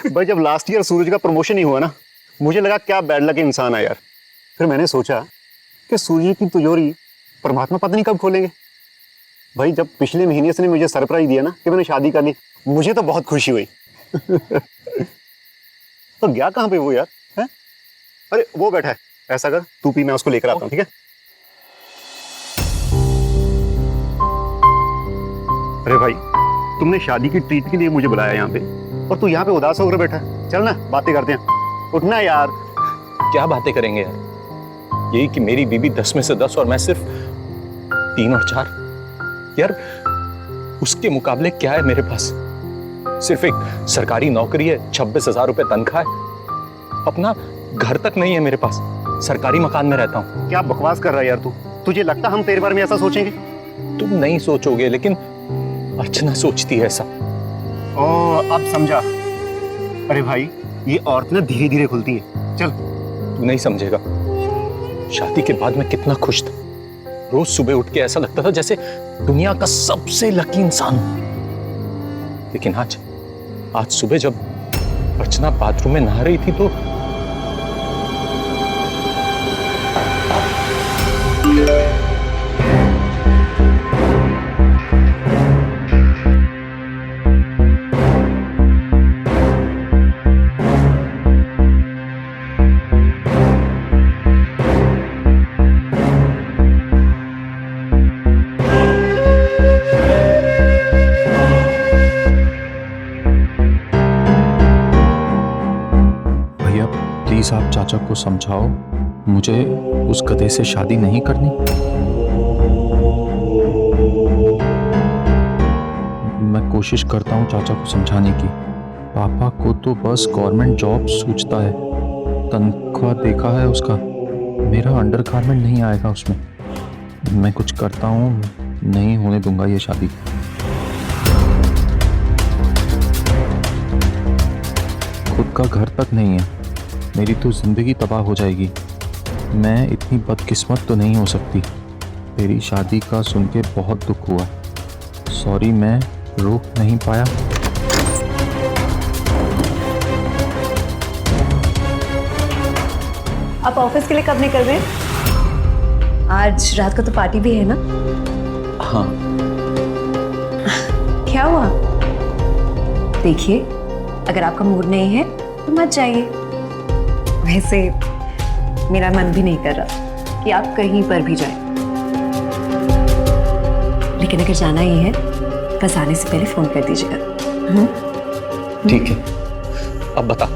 भाई जब last year सूरज का प्रमोशन ही हुआ ना, मुझे लगा क्या बैड लक इंसान है यार। फिर मैंने सोचा कि सूरज की तिजोरी परमात्मा पता नहीं कब खोलेंगे। भाई जब पिछले महीने से मुझे सरप्राइज दिया ना कि मैंने शादी कर ली, मुझे तो बहुत खुशी हुई। तो गया कहाँ पे वो यार है? अरे वो बैठा है, ऐसा कर तू पी, मैं उसको लेकर आता हूँ, ठीक है? अरे भाई तुमने शादी की ट्रीट के लिए मुझे बुलाया यहाँ पे और तू यहाँ पे उदास होकर बैठा है। चल ना बातें करते हैं, उठना यार। क्या बातें करेंगे यार, यही कि मेरी बीबी 10 में से 10 और मैं सिर्फ 3 और 4। यार उसके मुकाबले क्या है मेरे पास? सिर्फ एक सरकारी नौकरी है, 26,000 रुपए तनख्वाह है, अपना घर तक नहीं है मेरे पास, सरकारी मकान में रहता हूँ। क्या बकवास कर रहा है यार तू? तुझे लगता हम तेरे बारे में ऐसा सोचेंगे? तुम नहीं सोचोगे लेकिन अर्चना सोचती है ऐसा। ओ अब समझा। अरे भाई ये औरत ना धीरे धीरे खुलती है। चल। तू नहीं समझेगा, शादी के बाद मैं कितना खुश था। रोज सुबह उठ के ऐसा लगता था जैसे दुनिया का सबसे लकी इंसान हूं। लेकिन आज सुबह जब अर्चना बाथरूम में नहा रही थी तो प्लीज आप चाचा को समझाओ, मुझे उस गधे से शादी नहीं करनी। मैं कोशिश करता हूँ चाचा को समझाने की। पापा को तो बस गवर्नमेंट जॉब सूझता है, तनख्वाह देखा है उसका, मेरा अंडरगारमेंट नहीं आएगा उसमें। मैं कुछ करता हूँ, नहीं होने दूंगा ये शादी। खुद का घर तक नहीं है, मेरी तो जिंदगी तबाह हो जाएगी। मैं इतनी बदकिस्मत तो नहीं हो सकती। तेरी शादी का सुन के बहुत दुख हुआ, सॉरी, मैं रोक नहीं पाया। आप ऑफिस के लिए कब निकल रहे हैं? आज रात को तो पार्टी भी है ना? हाँ। क्या हुआ? देखिए अगर आपका मूड नहीं है तो मत जाइए। वैसे मेरा मन भी नहीं कर रहा कि आप कहीं पर भी जाएं। लेकिन अगर जाना ही है बस आने से पहले फोन कर दीजिएगा। ठीक है, अब बता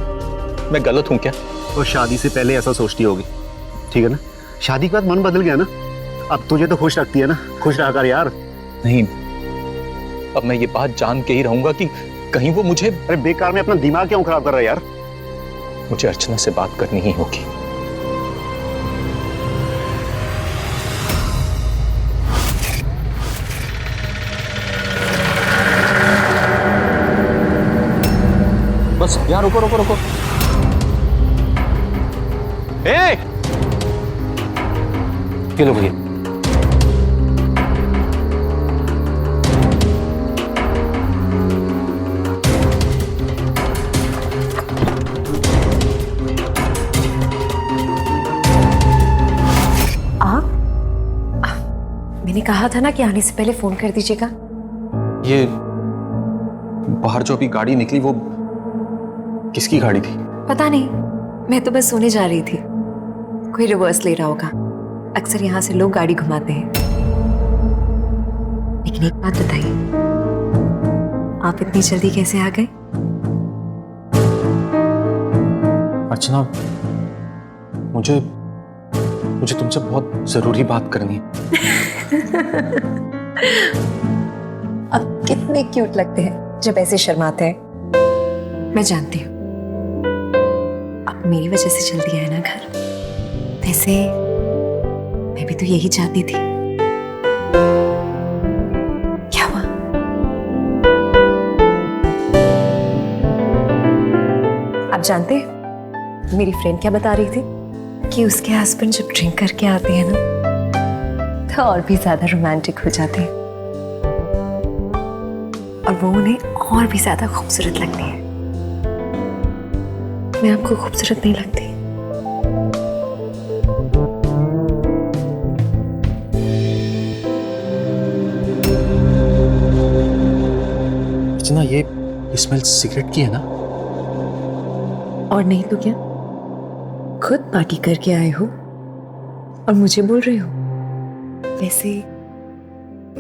मैं गलत हूं क्या? तो शादी से पहले ऐसा सोचती होगी, ठीक है ना? शादी के बाद मन बदल गया ना, अब तुझे तो खुश रखती है ना, खुश रहा कर यार। नहीं, अब मैं ये बात जान के ही रहूंगा कि कहीं वो मुझे। अरे बेकार में अपना दिमाग क्यों खराब कर रहा है यार? मुझे अर्चना से बात करनी ही होगी। बस यहाँ रुको रुको रुको। ये लो भैया। मैंने कहा था ना कि आने से पहले फोन कर दीजिएगा। ये बाहर जो अभी गाड़ी निकली वो किसकी गाड़ी थी? पता नहीं, मैं तो बस सोने जा रही थी। कोई रिवर्स ले रहा होगा, अक्सर यहाँ से लोग गाड़ी घुमाते हैं। लेकिन एक बात बताइए, आप इतनी जल्दी कैसे आ गए? अर्चना, मुझे तुमसे बहुत जरूरी बात करनी है। अब कितने क्यूट लगते हैं जब ऐसे शर्माते हैं। मैं जानती हूँ अब मेरी वजह से जल्दी आया ना घर। वैसे मैं भी तो यही चाहती थी। क्या हुआ? आप जानते हैं मेरी फ्रेंड क्या बता रही थी कि उसके हस्बैंड जब ड्रिंक करके आते हैं ना तो और भी ज्यादा रोमांटिक हो जाते हैं। वो उन्हें और भी ज्यादा खूबसूरत लगती है। मैं आपको खूबसूरत नहीं लगती? अर्चना, ये स्मेल सिगरेट की है ना? और नहीं तो क्या, खुद पार्टी करके आए हो और मुझे बोल रहे हो? वैसे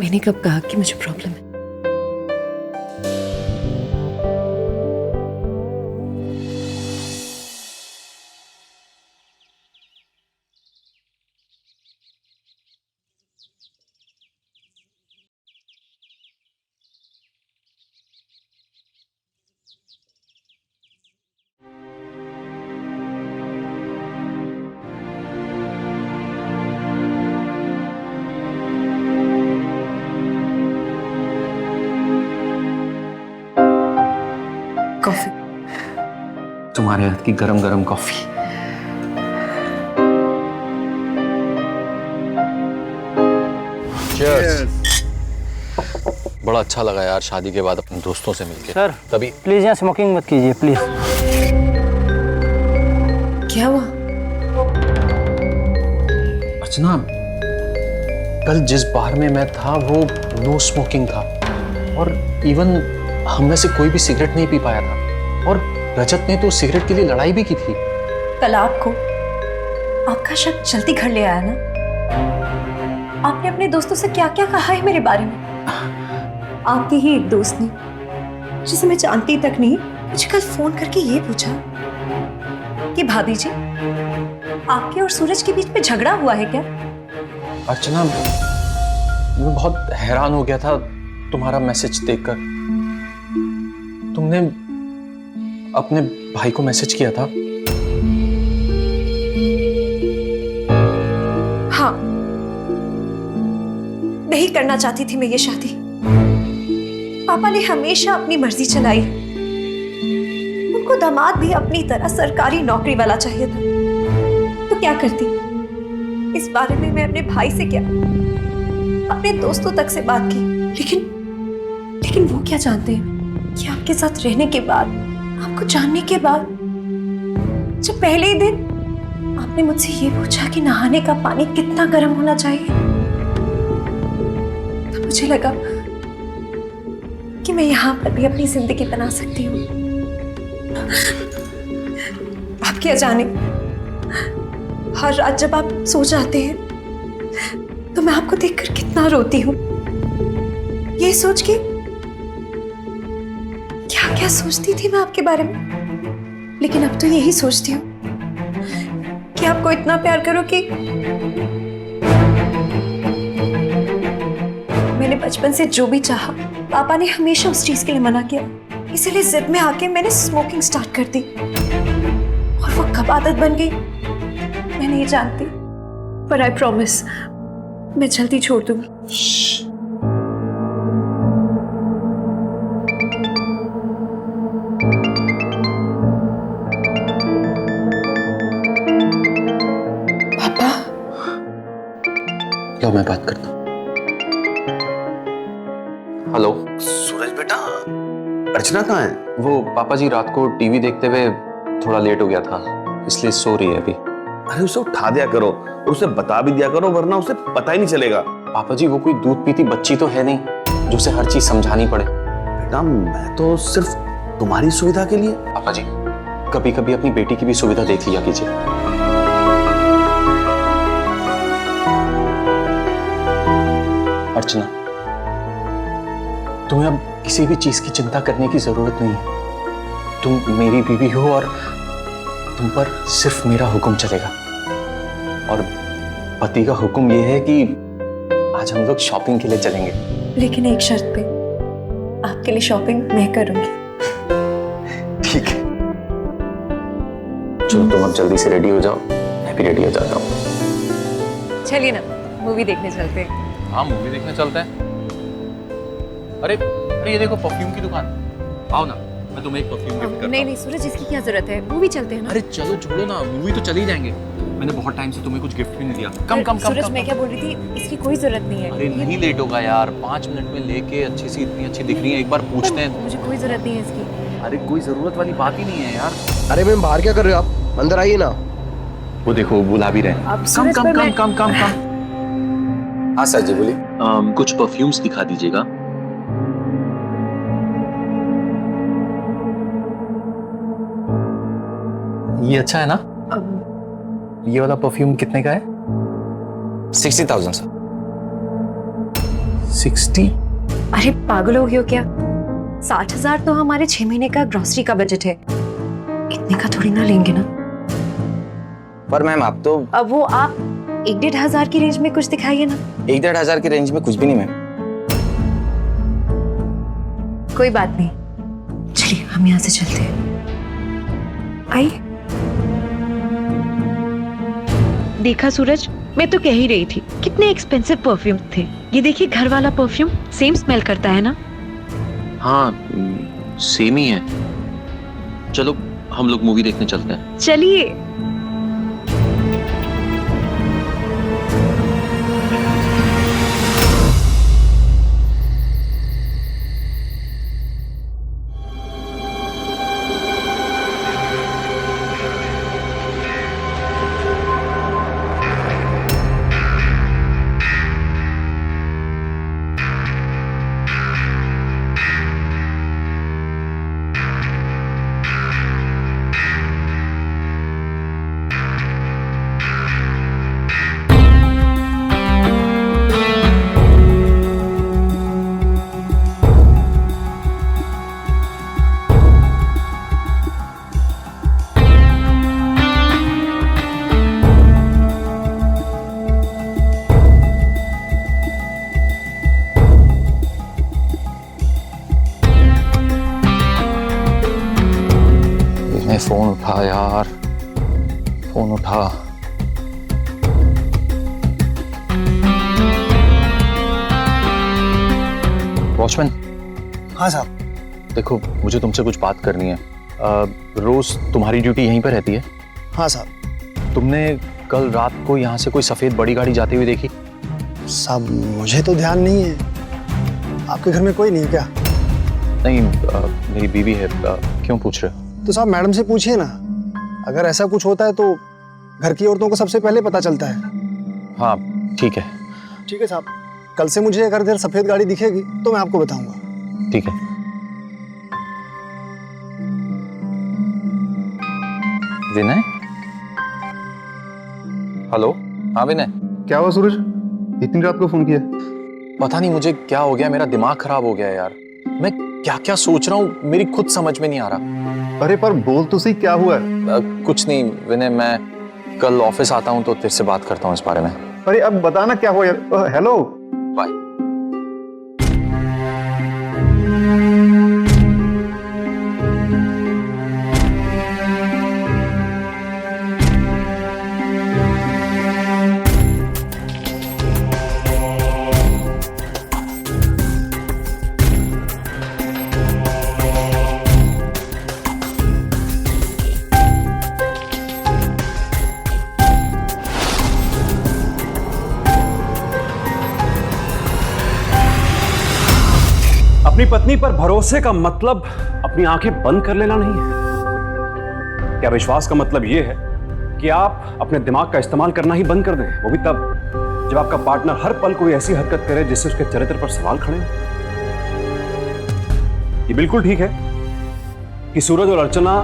मैंने कब कहा कि मुझे प्रॉब्लम है? कॉफी। तुम्हारे हाथ की गरम गरम कॉफी। बड़ा अच्छा लगा यार शादी के बाद अपने दोस्तों से मिलके। सर तभी प्लीज यहाँ स्मोकिंग मत कीजिए प्लीज। क्या हुआ? अर्चना, कल जिस बार में मैं था वो नो स्मोकिंग था, और इवन हम में से कोई भी सिगरेट नहीं पी पाया था, और रजत ने तो सिगरेट के लिए लड़ाई भी की थी। कल आपका शक जल्दी घर ले आया ना? आपने अपने दोस्तों से क्या क्या कहा है मेरे बारे में? आपके ही एक दोस्त ने, जिसे मैं जानती तक नहीं, मुझे कल फोन करके ये पूछा कि भाभी जी, आपके और सूरज के बीच में झगड़ा हुआ है क्या? अर्चना, मैं बहुत हैरान हो गया था तुम्हारा मैसेज देखकर। तुमने अपने भाई को मैसेज किया था? हाँ, नहीं करना चाहती थी मैं ये शादी। पापा ने हमेशा अपनी मर्जी चलाई। उनको दामाद भी अपनी तरह सरकारी नौकरी वाला चाहिए था, तो क्या करती? इस बारे में मैं अपने भाई से क्या, अपने दोस्तों तक से बात की, लेकिन वो क्या जानते हैं कि आपके साथ रहने के बाद, आपको जानने के बाद, जब पहले ही दिन आपने मुझसे ये पूछा कि नहाने का पानी कितना गर्म होना चाहिए, तो मुझे लगा कि मैं यहाँ पर भी अपनी जिंदगी बना सकती हूँ। आप क्या जाने, हर रात जब आप सो जाते हैं तो मैं आपको देखकर कितना रोती हूँ, ये सोच के क्या क्या सोचती थी मैं आपके बारे में। लेकिन अब तो यही सोचती हूँ कि आपको इतना प्यार करो कि मैंने बचपन से जो भी चाहा, पापा ने हमेशा उस चीज के लिए मना किया, इसलिए जिद में आके मैंने स्मोकिंग स्टार्ट कर दी, और वो कब आदत बन गई मैं नहीं जानती, पर आई प्रॉमिस मैं जल्दी छोड़ दूंगी। पापा, लो मैं बात करता हूँ। हेलो सूरज बेटा, अर्चना कहाँ है? वो पापा जी रात को टीवी देखते हुए थोड़ा लेट हो गया था, इसलिए सो रही है अभी। अरे उसे उठा दिया करो और उसे बता भी दिया करो, वरना उसे पता ही नहीं चलेगा। पापा जी, वो कोई दूध पीती बच्ची तो है नहीं जो उसे हर चीज समझानी पड़े। बेटा, मैं तो सिर्फ तुम्हारी सुविधा के लिए। पापा जी, कभी कभी अपनी बेटी की भी सुविधा देख लिया कीजिए। अर्चना, तुम्हें अब किसी भी चीज की चिंता करने की जरूरत नहीं है। तुम मेरी बीवी हो और तुम पर सिर्फ मेरा हुक्म चलेगा, और पति का हुक्म यह है कि आज हम लोग शॉपिंग के लिए चलेंगे। लेकिन एक शर्त पे, आपके लिए शॉपिंग मैं करूंगी। ठीक है, चलो तुम अब जल्दी से रेडी हो जाओ, मैं भी रेडी हो जाता हूँ। चलिए ना, मूवी देखने चलते हैं। हाँ, मूवी देखने चलते हैं। अरे ये देखो परफ्यूम की दुकान, आओ ना, मैं तुम्हें एक परफ्यूम गिफ्ट करता हूँ। नहीं सूरज, इसकी क्या जरूरत है, मूवी चलते हैं ना। अरे चलो छोड़ो ना, मूवी तो चली जाएंगे। मैंने बहुत टाइम से तुम्हें कुछ गिफ्ट भी नहीं दिया। कम कम कम सूरज, कम मैं क्या बोल रही थी, इसकी कोई जरूरत नहीं है। अरे नहीं लेट होगा यार, 5 मिनट में लेके अच्छी सी, इतनी अच्छी दिख रही है, एक बार पूछते हैं। मुझे कोई जरूरत नहीं है इसकी। अरे कोई जरूरत वाली बात ही नहीं है यार। अरे मैम बाहर क्या कर रहे हो आप? अंदर आइए ना। वो देखो वो बुला भी रहे हैं। अब कम सूरज कम पर कम मैं- कम कम कम। हाँ सर जी बोलिए। कुछ परफ्यूम्स दिखा दीजिएगा। ये अच्छा है ना? ये वाला परफ्यूम कितने का है? 60,000 सर। 60? अरे पागल हो गए हो क्या? 60,000 तो हमारे 6 महीने का ग्रोसरी का बजट है, इतने का थोड़ी ना लेंगे ना। पर मैम आप तो अब वो आप 1-1.5 की रेंज में कुछ दिखाइए ना। 1-1.5 की रेंज में कुछ भी नहीं मैम। कोई बात नहीं, चलिए हम यहाँ से चलते हैं। आइए। देखा सूरज, मैं तो कह ही रही थी कितने एक्सपेंसिव परफ्यूम थे। ये देखिए घर वाला परफ्यूम सेम स्मेल करता है ना। हाँ सेम ही है। चलो हम लोग मूवी देखने चलते हैं। चलिए। फोन उठा यार, फोन उठा। वॉचमैन। हाँ साहब। देखो मुझे तुमसे कुछ बात करनी है। रोज तुम्हारी ड्यूटी यहीं पर रहती है? हाँ साहब। तुमने कल रात को यहाँ से कोई सफेद बड़ी गाड़ी जाती हुई देखी? साहब मुझे तो ध्यान नहीं है। आपके घर में कोई नहीं है क्या? नहीं मेरी बीवी है। क्यों पूछ रहे हो? तो साहब मैडम से पूछिए ना, अगर ऐसा कुछ होता है तो घर की औरतों को सबसे पहले पता चलता है। हाँ ठीक है। ठीक है साहब, कल से मुझे अगर इधर सफेद गाड़ी दिखेगी तो मैं आपको बताऊंगा। ठीक है। विनय? हेलो। हाँ विनय। क्या हुआ सूरज, इतनी रात को फोन किया? पता नहीं मुझे क्या हो गया, मेरा दिमाग खराब हो गया है यार। मैं क्या क्या सोच रहा हूँ मेरी खुद समझ में नहीं आ रहा। अरे पर बोल तो सही, क्या हुआ है? कुछ नहीं विनय, मैं कल ऑफिस आता हूँ तो तेरे से बात करता हूँ इस बारे में। अरे अब बताना क्या हुआ यार। हेलो। बाय। अपनी पत्नी पर भरोसे का मतलब अपनी आंखें बंद कर लेना नहीं है। क्या विश्वास का मतलब यह है कि आप अपने दिमाग का इस्तेमाल करना ही बंद कर दें, वो भी तब जब आपका पार्टनर हर पल कोई ऐसी हरकत करे जिससे उसके चरित्र पर सवाल खड़े हों। ये बिल्कुल ठीक है कि सूरज और अर्चना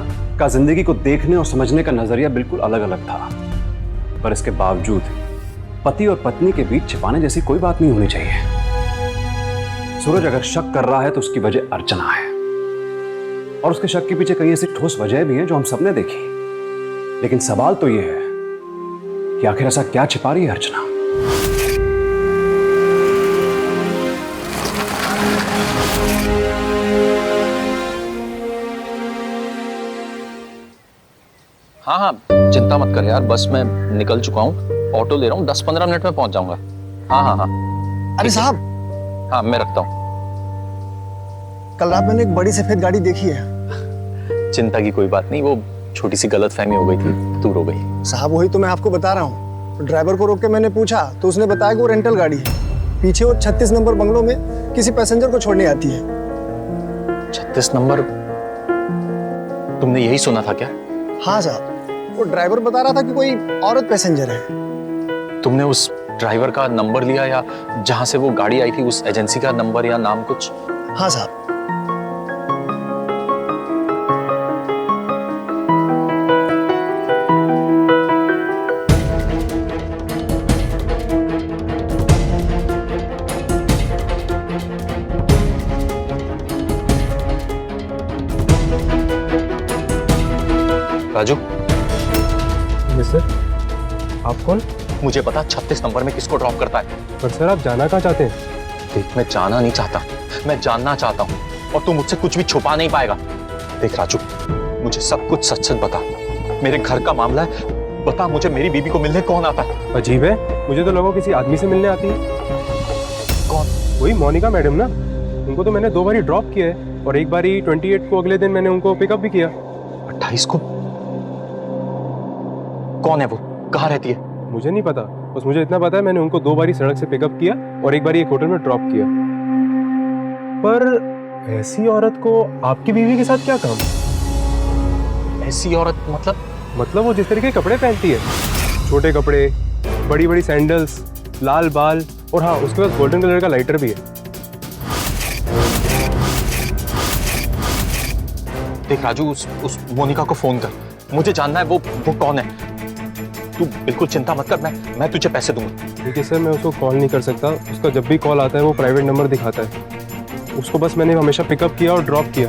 का जिंदगी को देखने और समझने का नजरिया बिल्कुल अलग अलग था, पर इसके बावजूद पति और पत्नी के बीच छिपाने जैसी कोई बात नहीं होनी चाहिए। सूरज अगर शक कर रहा है तो उसकी वजह अर्चना है, और उसके शक के पीछे कई ऐसी ठोस वजह भी हैं जो हम सबने देखी। लेकिन सवाल तो यह है कि आखिर ऐसा क्या छिपा रही है अर्चना। हाँ हाँ चिंता मत कर यार, बस मैं निकल चुका हूँ, ऑटो ले रहा हूँ, 10-15 मिनट में पहुंच जाऊंगा। हाँ हाँ हाँ। अरे साहब, हाँ मैं रखता हूँ। कल रात मैंने एक बड़ी सफेद गाड़ी देखी है। चिंता की कोई बात नहीं, वो छोटी सी गलतफहमी हो गई थी, दूर हो गई। साहब वही तो मैं आपको बता रहा हूँ। ड्राइवर को रोक के मैंने पूछा तो उसने बताया कि वो रेंटल गाड़ी है, पीछे वो 36 नंबर बंगलों में किसी पैसेंजर को छोड़ने आती है। 36 नंबर? तुमने यही सुना था क्या? हाँ साहब, वो ड्राइवर बता रहा था कि कोई औरत पैसेंजर है। तुमने उस ड्राइवर का नंबर लिया या जहां से वो गाड़ी आई थी उस एजेंसी का नंबर या नाम कुछ? हाँ साहब। राजू, मिस्टर, आप कौन? मुझे पता 36 नंबर में किसको ड्रॉप करता है। पर सर आप जाना कहाँ चाहते हैं? देख, मैं जाना नहीं चाहता, मैं जानना चाहता हूँ और तू मुझसे कुछ भी छुपा नहीं पाएगा। देख राजू, मुझे सब कुछ सच सच बता। मेरे घर का मामला है, बता मुझे मेरी बीबी को मिलने कौन आता है? अजीब है, मुझे तो लगा किसी आदमी से मिलने आती है। कौन? वही मोनिका मैडम ना, उनको तो मैंने 2 बारी ड्रॉप किया है और एक बारी 28 को अगले दिन मैंने उनको पिकअप भी किया। 28 को? कौन है वो, कहाँ रहती है? मुझे नहीं पता, बस मुझे इतना पता है मैंने उनको 2 बारी सड़क से पिकअप किया और एक बारी एक होटल में ड्रॉप किया। पर ऐसी औरत को आपकी बीवी के साथ क्या काम? ऐसी औरत मतलब वो जिस तरीके के कपड़े पहनती है, छोटे कपड़े, बड़ी बड़ी सैंडल्स, लाल बाल और हाँ उसके पास गोल्डन कलर का लाइटर भी है। देख राजू, उस मोनिका को फोन कर, मुझे जानना है वो कौन है। तू बिल्कुल चिंता मत कर, मैं तुझे पैसे दूंगा। ठीक है सर, मैं उसको कॉल नहीं कर सकता, उसका जब भी कॉल आता है वो प्राइवेट नंबर दिखाता है। उसको बस मैंने हमेशा पिकअप किया और ड्रॉप किया।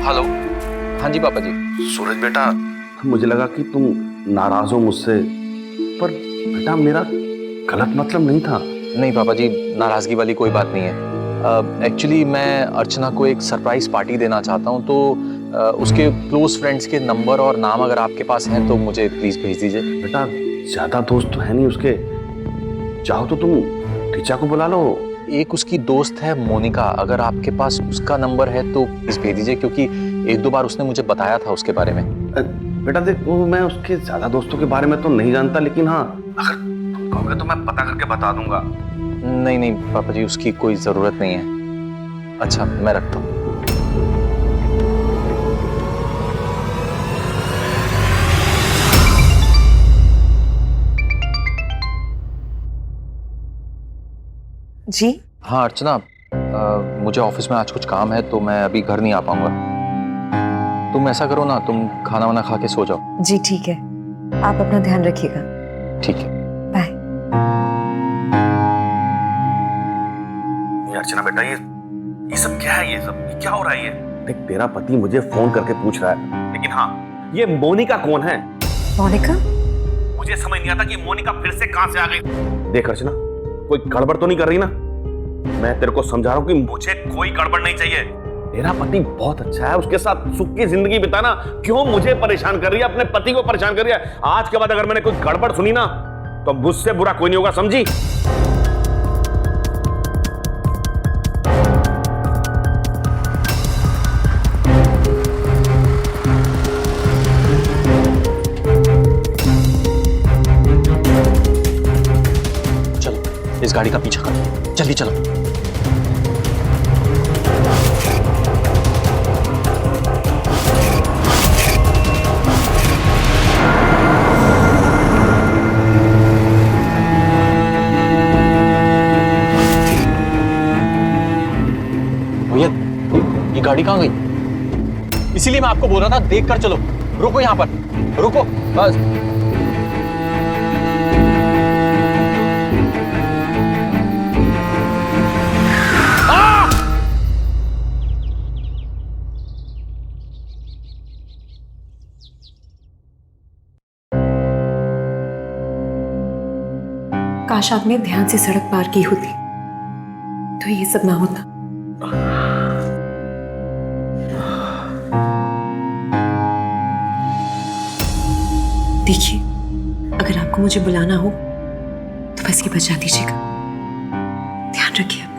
हेलो, हाँ जी पापा जी। सूरज बेटा, मुझे लगा कि तुम नाराज हो मुझसे, पर बेटा मेरा गलत मतलब नहीं था। नहीं पापा जी, नाराजगी वाली कोई बात नहीं है। एक्चुअली मैं अर्चना को एक सरप्राइज पार्टी देना चाहता हूँ, तो उसके क्लोज फ्रेंड्स के नंबर और नाम अगर आपके पास हैं तो मुझे प्लीज भेज दीजिए। बेटा ज्यादा दोस्त तो है नहीं उसके, चाहो तो तुम टीचा को बुला लो। एक उसकी दोस्त है मोनिका, अगर आपके पास उसका नंबर है तो प्लीज भेज दीजिए, क्योंकि 1-2 बार उसने मुझे बताया था उसके बारे में। बेटा देख, वो मैं उसके ज्यादा दोस्तों के बारे में तो नहीं जानता, लेकिन हाँ अगर तुम कहोगे तो मैं पता करके बता दूंगा। नहीं नहीं पापा जी, उसकी कोई जरूरत नहीं है। अच्छा, मैं रखता हूँ। जी हाँ अर्चना, मुझे ऑफिस में आज कुछ काम है तो मैं अभी घर नहीं आ पाऊंगा। तुम ऐसा करो ना, तुम खाना वाना खा के सो जाओ। जी ठीक है, आप अपना ध्यान रखिएगा। ठीक है, बाय। अर्चना बेटा, ये सब क्या है? ये क्या हो रहा है? ये देख, तेरा पति मुझे फोन करके पूछ रहा है, लेकिन हाँ ये मोनिका कौन है? मोनिका? मुझे समझ नहीं आता कि मोनिका फिर से कहां से आ गई। देख अर्चना, कोई गड़बड़ तो नहीं कर रही ना? मैं तेरे को समझा रहा हूँ कि मुझे कोई गड़बड़ नहीं चाहिए। तेरा पति बहुत अच्छा है, उसके साथ सुख की जिंदगी बिताना, क्यों मुझे परेशान कर रही है, अपने पति को परेशान कर रही है? आज के बाद अगर मैंने कोई गड़बड़ सुनी ना तो मुझसे बुरा कोई नहीं होगा, समझी? चलो इस गाड़ी का पीछा करो, जल्दी चलो। भैया, ये गाड़ी कहाँ गई? इसीलिए मैं आपको बोल रहा था देख कर चलो। रुको यहाँ पर, रुको बस। काश आपने ध्यान से सड़क पार की होती तो ये सब ना होता। देखिए, अगर आपको मुझे बुलाना हो तो बस ये बजा दीजिएगा। ध्यान रखिए अपना।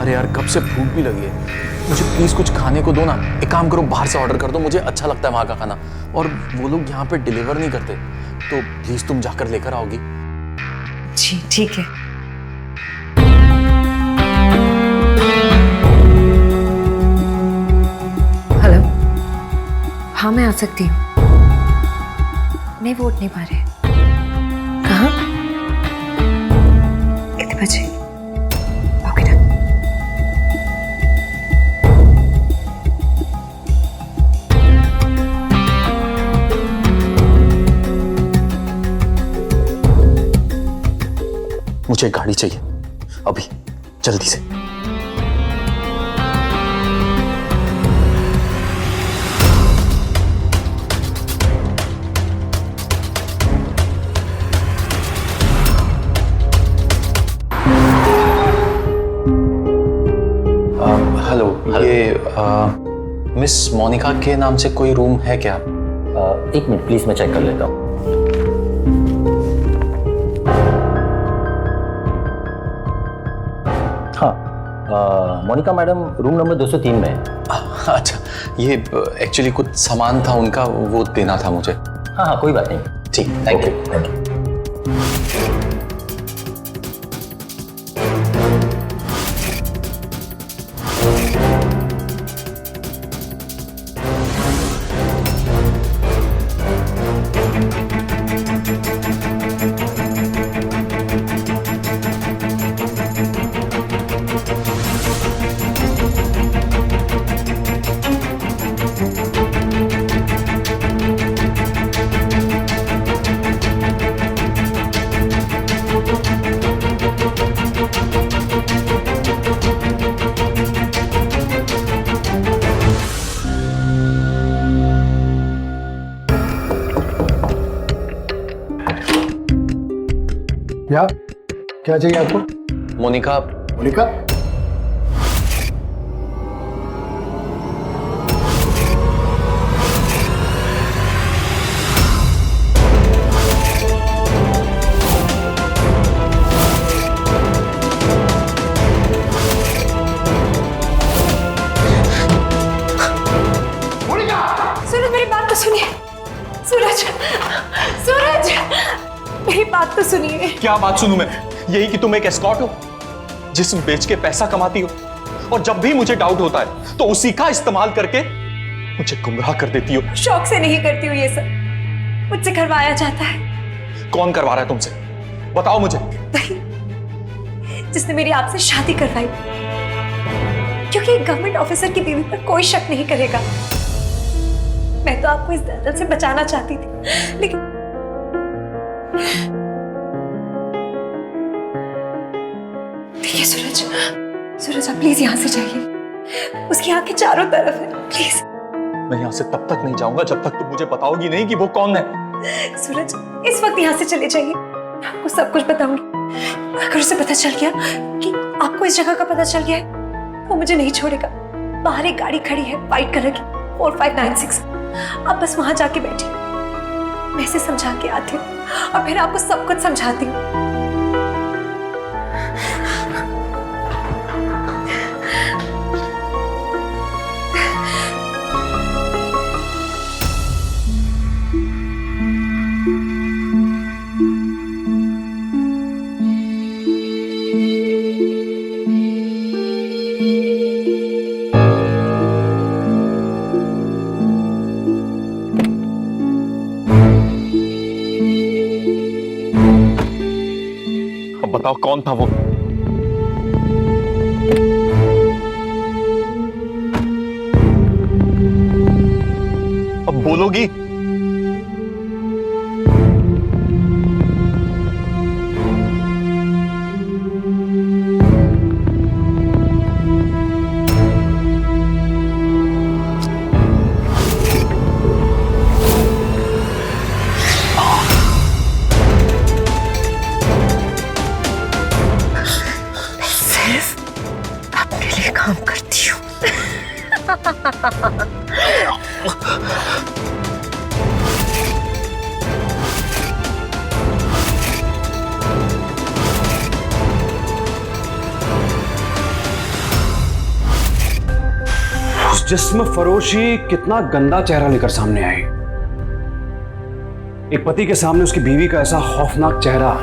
अरे यार कब से भूख भी लगी है, मुझे प्लीज कुछ खाने को दो ना। एक काम करो, बाहर से ऑर्डर कर दो, मुझे अच्छा लगता है वहां का खाना, और वो लोग यहाँ पे डिलीवर नहीं करते, तो प्लीज तुम जाकर लेकर आओगी। जी ठीक है। हेलो, हाँ मैं आ सकती हूँ। नहीं, वो उठ नहीं पा रहे। कहाँ? कितने बजे? Okay done. मुझे एक गाड़ी चाहिए अभी, जल्दी से। हेलो, ये मिस मोनिका के नाम से कोई रूम है क्या? एक मिनट प्लीज, मैं चेक कर लेता हूँ। हाँ, मोनिका मैडम रूम नंबर 203 में है। अच्छा, ये एक्चुअली कुछ सामान था उनका, वो देना था मुझे। हाँ हाँ, कोई बात नहीं। ठीक, थैंक यू। Thank you. क्या चाहिए आपको? मोनिका। मोनिका? सूरज, मेरी बात तो सुनिए। सूरज, सूरज, मेरी बात तो सुनिए। क्या बात सुनूं मैं? यही कि तुम एक एस्कॉर्ट हो, जिस्म बेच के पैसा कमाती हो, और जब भी मुझे डाउट होता है तो उसी का इस्तेमाल करके मुझे गुमराह कर देती हो। शौक से नहीं करती हूँ ये सब, मुझसे करवाया जाता है। कौन करवा रहा है तुमसे? बताओ मुझे। वही जिसने मेरी आपसे शादी करवाई, क्योंकि एक गवर्नमेंट ऑफिसर की बीवी पर कोई शक नहीं करेगा। मैं तो आपको इस दलदल से बचाना चाहती थी, लेकिन देखिए सूरज, सूरज आप प्लीज यहाँ से जाइए। उसकी आंखें चारों तरफ है, प्लीज। मैं यहाँ से तब तक नहीं जाऊंगा जब तक तुम मुझे बताओगी नहीं कि वो कौन है। सूरज, इस वक्त यहाँ से चले जाइए, मैं आपको सब कुछ बताऊंगी। अगर उसे पता चल गया कि आपको इस जगह का पता चल गया है, वो मुझे नहीं छोड़ेगा। बाहर एक गाड़ी खड़ी है व्हाइट कलर की, 4596। आप बस वहां जाके बैठिए, मैं इसे समझा के आती हूँ और फिर आपको सब कुछ समझाती हूँ। अब बताओ कौन था वो? बोलोगी? सिर्फ अपने लिए काम करती हूँ। उस जिस्म फरोशी कितना गंदा चेहरा लेकर सामने आई। एक पति के सामने उसकी बीवी का ऐसा खौफनाक चेहरा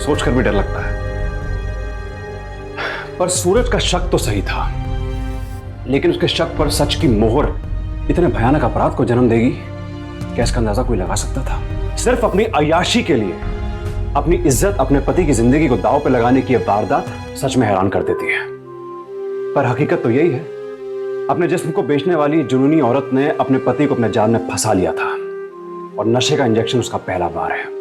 सोचकर भी डर लगता है। पर सूरज का शक तो सही था, लेकिन उसके शक पर सच की मोहर इतने भयानक अपराध को जन्म देगी क्या इसका अंदाजा कोई लगा सकता था? सिर्फ अपनी अय्याशी के लिए अपनी इज्जत, अपने पति की जिंदगी को दांव पर लगाने की यह वारदात सच में हैरान कर देती है। पर हकीकत तो यही है, अपने जिस्म को बेचने वाली जुनूनी औरत ने अपने पति को अपने जाल में फंसा लिया था और नशे का इंजेक्शन उसका पहला बार है।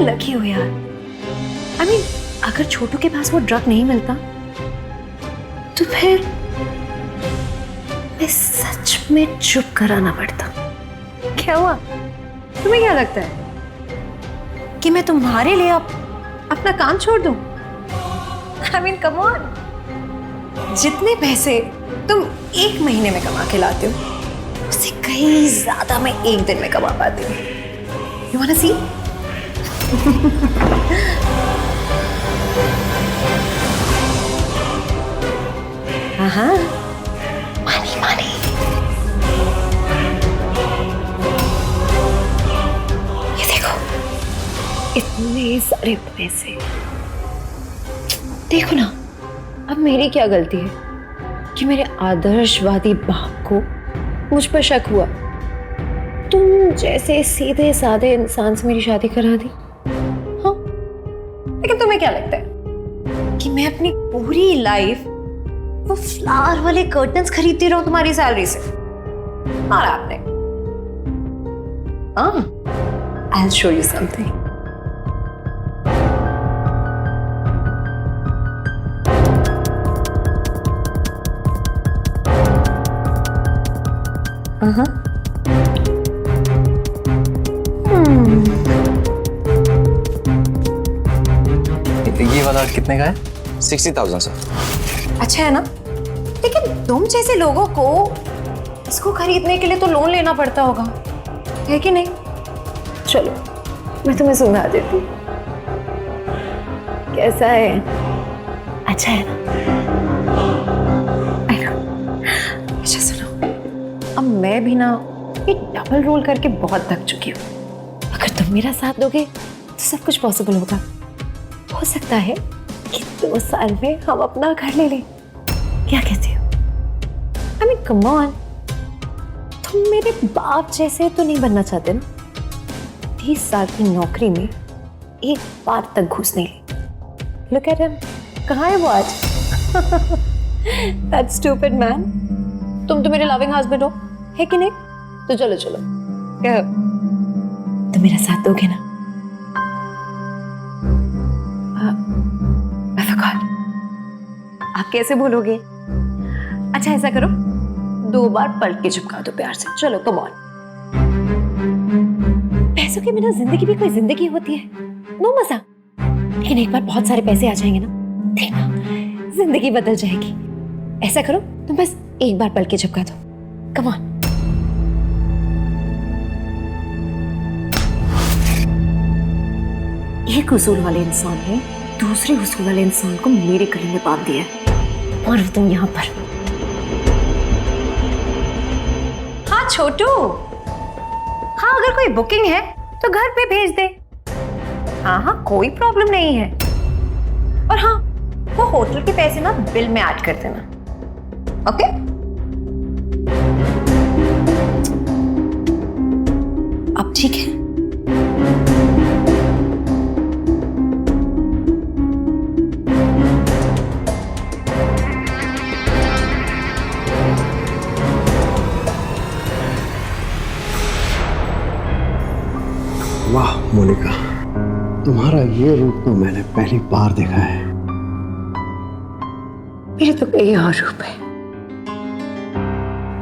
लकी हो यार। I mean, अगर छोटू के पास वो ड्रग नहीं मिलता तो फिर मैं सच में चुप कराना पड़ता। क्या हुआ? तुम्हें क्या लगता है कि मैं तुम्हारे लिए अपना काम छोड़ दूं? I mean, come on, जितने पैसे तुम एक महीने में कमा के लाते हो उससे कहीं ज्यादा मैं एक दिन में कमा पाती हूँ। You wanna see? हाँ, मानी मानी। ये देखो, इतने सारे पैसे। देखो ना, अब मेरी क्या गलती है कि मेरे आदर्शवादी बाप को मुझ पर शक हुआ। तुम जैसे सीधे साधे इंसान से मेरी शादी करा दी। हाँ, लेकिन तुम्हें क्या लगता है कि मैं अपनी पूरी लाइफ वो फ्लावर वाले कर्टन्स खरीदती रहूं तुम्हारी सैलरी से? मारा आपने। I'll show you something. ये वाला कितने का है? 60,000 सर। अच्छा है ना, लेकिन तुम जैसे लोगों को इसको खरीदने के लिए तो लोन लेना पड़ता होगा, है कि नहीं? चलो मैं तुम्हें सुना देती हूँ। कैसा है? अच्छा है ना? अच्छा सुनो, अब मैं भी ना ये डबल रोल करके बहुत थक चुकी हूँ। अगर तुम मेरा साथ दोगे तो सब कुछ पॉसिबल होगा। हो सकता है कि 2 साल में हम अपना घर ले लें। क्या कहते हो? I mean, come on, तुम मेरे बाप जैसे तो नहीं बनना चाहते ना? 30 साल की नौकरी में एक बार तक घुस नहीं ली। Look at him, कहाँ है वो आज? That stupid man. तुम तो मेरे लविंग हस्बैंड हो, है कि नहीं? तो चलो चलो, क्या तुम मेरा साथ दोगे ना? I forgot. आप कैसे भूलोगे? अच्छा ऐसा करो, 2 बार पलट के चिपका दो प्यार से। चलो कम ऑन। पैसों के बिना जिंदगी भी कोई जिंदगी होती है? नो मजा। लेकिन एक बार बहुत सारे पैसे आ जाएंगे ना, देखना जिंदगी बदल जाएगी। ऐसा करो, तुम बस एक बार पलट के चिपका दो। Come on. एक उसूल वाले इंसान ने दूसरे उसूल वाले इंसान को मेरे गले में बांध दिया है, और तुम यहाँ पर। हाँ छोटू, हाँ अगर कोई बुकिंग है तो घर पे भेज दे। हाँ हाँ कोई प्रॉब्लम नहीं है। और हाँ वो होटल के पैसे ना बिल में ऐड कर देना, ओके? अब ठीक है। वाह मोनिका, तुम्हारा ये रूप तो मैंने पहली बार देखा है। मेरे तो कई और रूप है,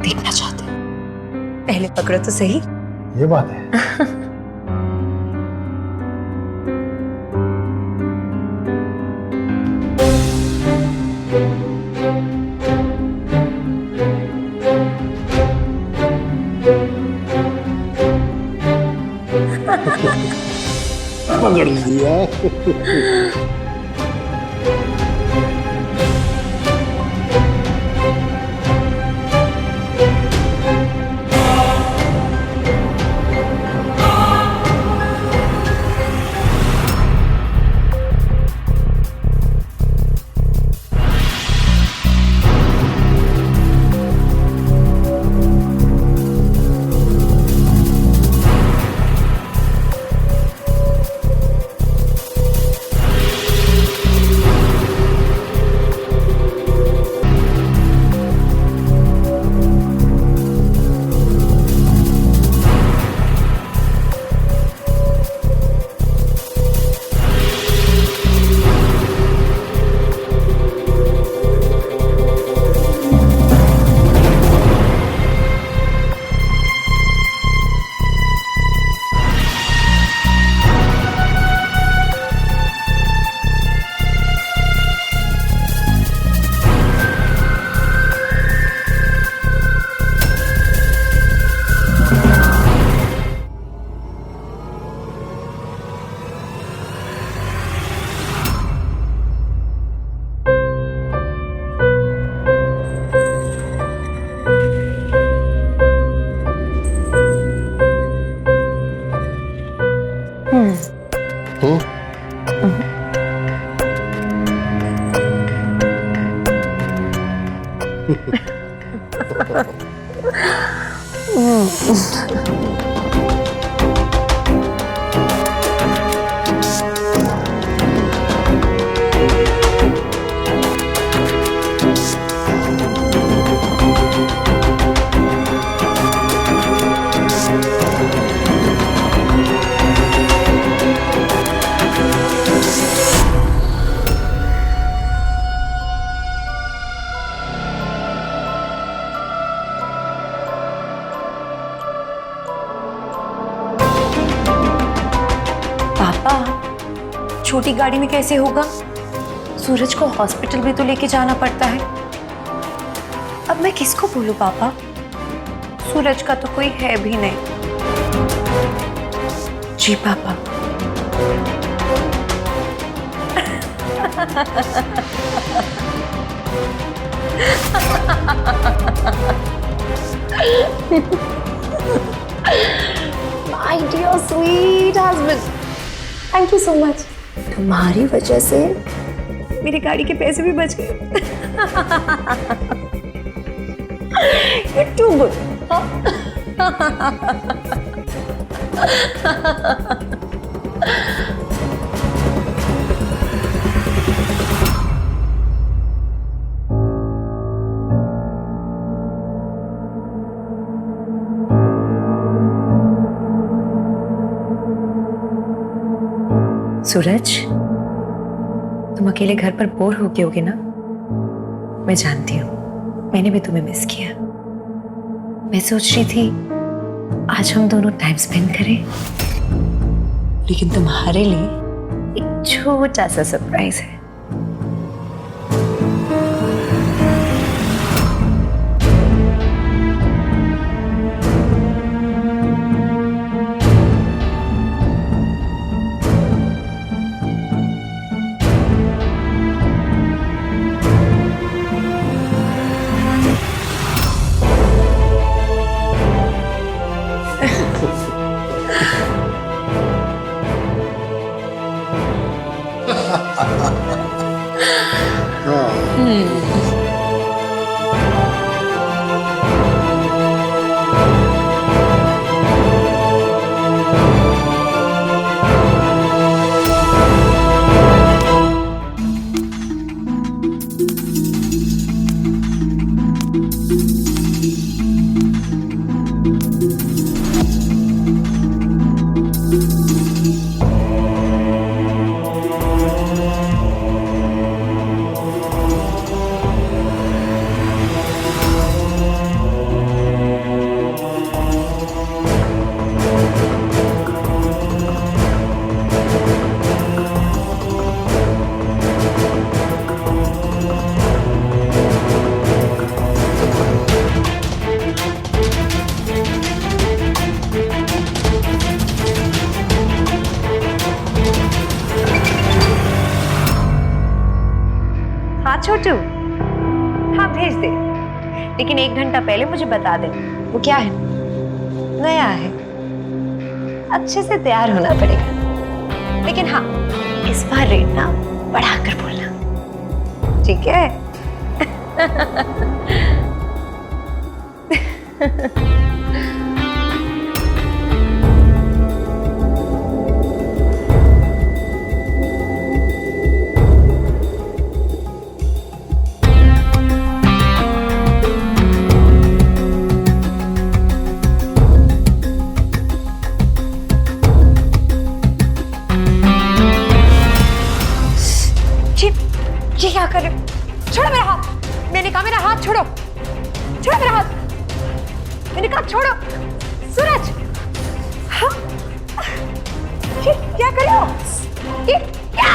देखना चाहते हो? पहले पकड़ो तो सही। ये बात है। पकड़ लिया। पापा छोटी गाड़ी में कैसे होगा? सूरज को हॉस्पिटल भी तो लेके जाना पड़ता है। अब मैं किसको बोलूं पापा? सूरज का तो कोई है भी नहीं। जी पापा। My dear sweet husband, thank you so much. तुम्हारी वजह से मेरी गाड़ी के पैसे भी बच गए। You're too good. सूरज, तुम अकेले घर पर बोर हो गए होगे ना? मैं जानती हूँ, मैंने भी तुम्हें मिस किया। मैं सोच रही थी आज हम दोनों टाइम स्पेंड करें, लेकिन तुम्हारे लिए एक छोटा सा सरप्राइज है। हाँ छोटू, हाँ भेज दे, लेकिन 1 घंटा पहले मुझे बता दे। वो क्या है? नया है, अच्छे से तैयार होना पड़ेगा। लेकिन हाँ, इस बार रेट ना बढ़ाकर बोलना, ठीक है? ये क्या कर रहे हो? छोड़ो मेरा हाथ। मैंने कहा मेरा हाथ छोड़ो। छोड़ो मेरा हाथ। मैंने कहा छोड़ो। सूरज, हाँ? ये क्या कर रहे हो? ये क्या?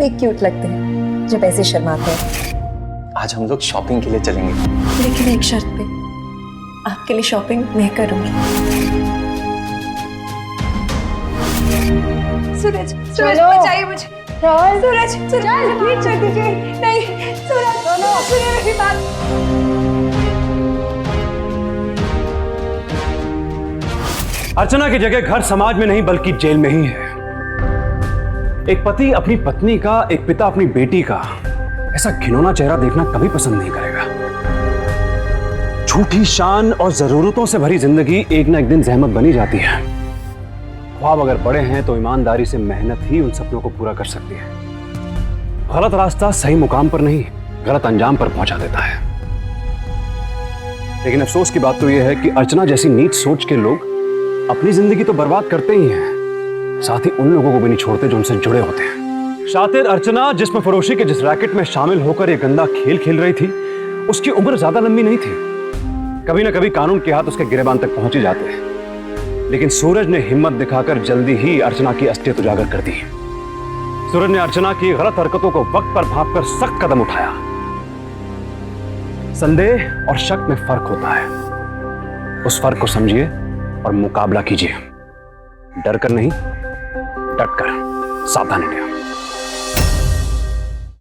कितने क्यूट लगते हैं जब ऐसे शर्माते हैं। आज हम लोग शॉपिंग के लिए चलेंगे। लेकिन एक शर्त पे, आपके लिए शॉपिंग मैं करूंगी। सूरज, सूरज बचाइए मुझे। सूरज, सूरज प्लीज छोड़ दीजिए। नहीं, सूरज, सुनिए मेरी बात। अर्चना की जगह घर समाज में नहीं बल्कि जेल में ही है। एक पति अपनी पत्नी का, एक पिता अपनी बेटी का ऐसा घिनौना चेहरा देखना कभी पसंद नहीं करेगा। झूठी शान और जरूरतों से भरी जिंदगी एक ना एक दिन जहमत बनी जाती है। ख्वाब अगर बड़े हैं तो ईमानदारी से मेहनत ही उन सपनों को पूरा कर सकती है। गलत रास्ता सही मुकाम पर नहीं, गलत अंजाम पर पहुंचा देता है। लेकिन अफसोस की बात तो यह है कि अर्चना जैसी नीच सोच के लोग अपनी जिंदगी तो बर्बाद करते ही हैं, साथ ही उन लोगों को भी नहीं छोड़ते जो उनसे जुड़े होते हैं। शातिर अर्चना जिस्म फरोशी के जिस रैकेट में शामिल होकर यह गंदा खेल खेल रही थी, उसकी उम्र ज्यादा लंबी नहीं थी। कभी ना कभी कानून के हाथ उसके गिरेबान तक पहुंच ही जाते हैं। लेकिन सूरज ने हिम्मत दिखाकर जल्दी ही अर्चना की असलियत उजागर कर दी। सूरज ने अर्चना की गलत हरकतों को वक्त पर भांपकर सख्त कदम उठाया। संदेह और शक में फर्क होता है, उस फर्क को समझिए और मुकाबला कीजिए। डर कर नहीं, डट कर। सावधान इंडिया।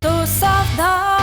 तो सावधान।